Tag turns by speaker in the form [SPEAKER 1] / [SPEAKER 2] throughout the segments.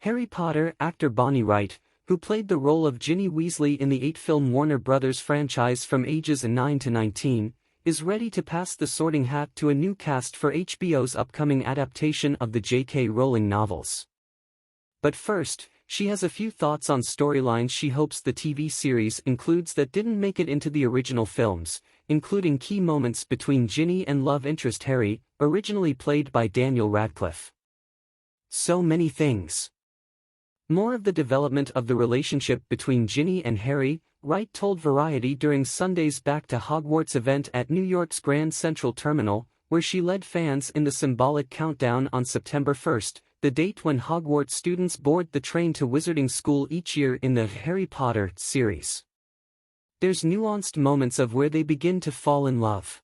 [SPEAKER 1] Harry Potter actor Bonnie Wright, who played the role of Ginny Weasley in the 8-film Warner Brothers franchise from ages 9 to 19, is ready to pass the Sorting Hat to a new cast for HBO's upcoming adaptation of the J.K. Rowling novels. But first, she has a few thoughts on storylines she hopes the TV series includes that didn't make it into the original films, including key moments between Ginny and love interest Harry, originally played by Daniel Radcliffe. So many things. More of the development of the relationship between Ginny and Harry, Wright told Variety during Sunday's Back to Hogwarts event at New York's Grand Central Terminal, where she led fans in the symbolic countdown on September 1st, the date when Hogwarts students board the train to Wizarding School each year in the Harry Potter series. There's nuanced moments of where they begin to fall in love.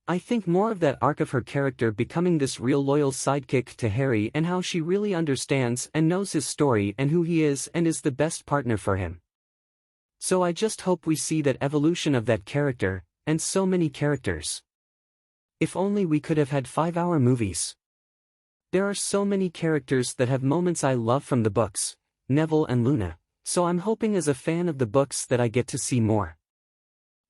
[SPEAKER 1] I think more of that arc of her character becoming this real loyal sidekick to Harry and how she really understands and knows his story and who he is and is the best partner for him. So I just hope we see that evolution of that character, and so many characters. If only we could have had 5-hour movies. There are so many characters that have moments I love from the books, Neville and Luna, so I'm hoping as a fan of the books that I get to see more.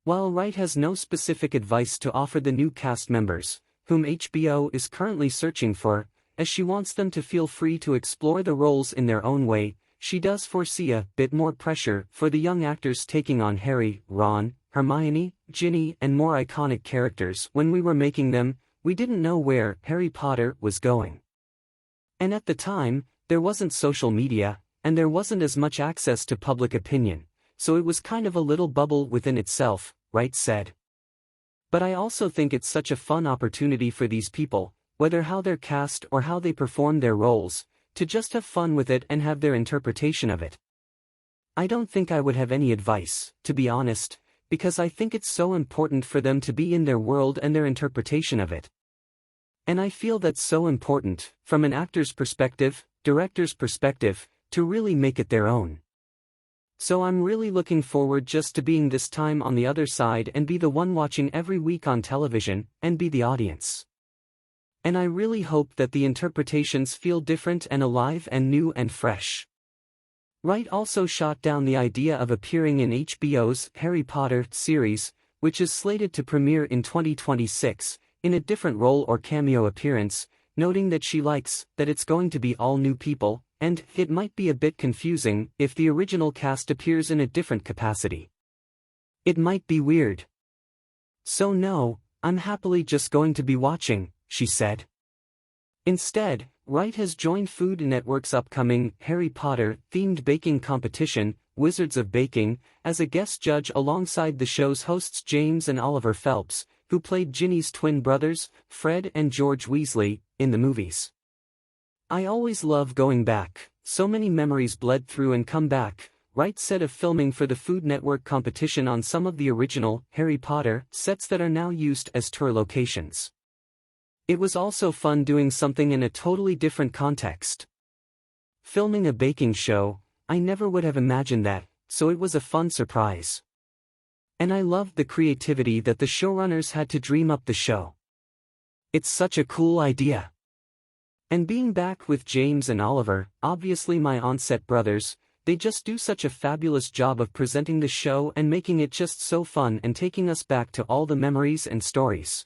[SPEAKER 1] While Wright has no specific advice to offer the new cast members, whom HBO is currently searching for, as she wants them to feel free to explore the roles in their own way, she does foresee a bit more pressure for the young actors taking on Harry, Ron, Hermione, Ginny and more iconic characters. When we were making them, we didn't know where Harry Potter was going. And at the time, there wasn't social media, and there wasn't as much access to public opinion. So it was kind of a little bubble within itself, Wright said. But I also think it's such a fun opportunity for these people, whether how they're cast or how they perform their roles, to just have fun with it and have their interpretation of it. I don't think I would have any advice, to be honest, because I think it's so important for them to be in their world and their interpretation of it. And I feel that's so important, from an actor's perspective, director's perspective, to really make it their own. So I'm really looking forward just to being this time on the other side and be the one watching every week on television, and be the audience. And I really hope that the interpretations feel different and alive and new and fresh. Wright also shot down the idea of appearing in HBO's Harry Potter series, which is slated to premiere in 2026, in a different role or cameo appearance, noting that she likes that it's going to be all new people, and it might be a bit confusing if the original cast appears in a different capacity. It might be weird. So no, I'm happily just going to be watching, she said. Instead, Wright has joined Food Network's upcoming Harry Potter-themed baking competition, Wizards of Baking, as a guest judge alongside the show's hosts James and Oliver Phelps, who played Ginny's twin brothers, Fred and George Weasley, in the movies. I always love going back, so many memories bled through and come back, Wright said of filming for the Food Network competition on some of the original Harry Potter sets that are now used as tour locations. It was also fun doing something in a totally different context. Filming a baking show, I never would have imagined that, so it was a fun surprise. And I loved the creativity that the showrunners had to dream up the show. It's such a cool idea. And being back with James and Oliver, obviously my on-set brothers, they just do such a fabulous job of presenting the show and making it just so fun and taking us back to all the memories and stories.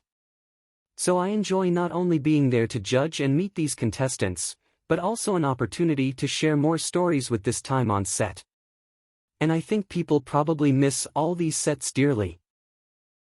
[SPEAKER 1] So I enjoy not only being there to judge and meet these contestants, but also an opportunity to share more stories with this time on set. And I think people probably miss all these sets dearly.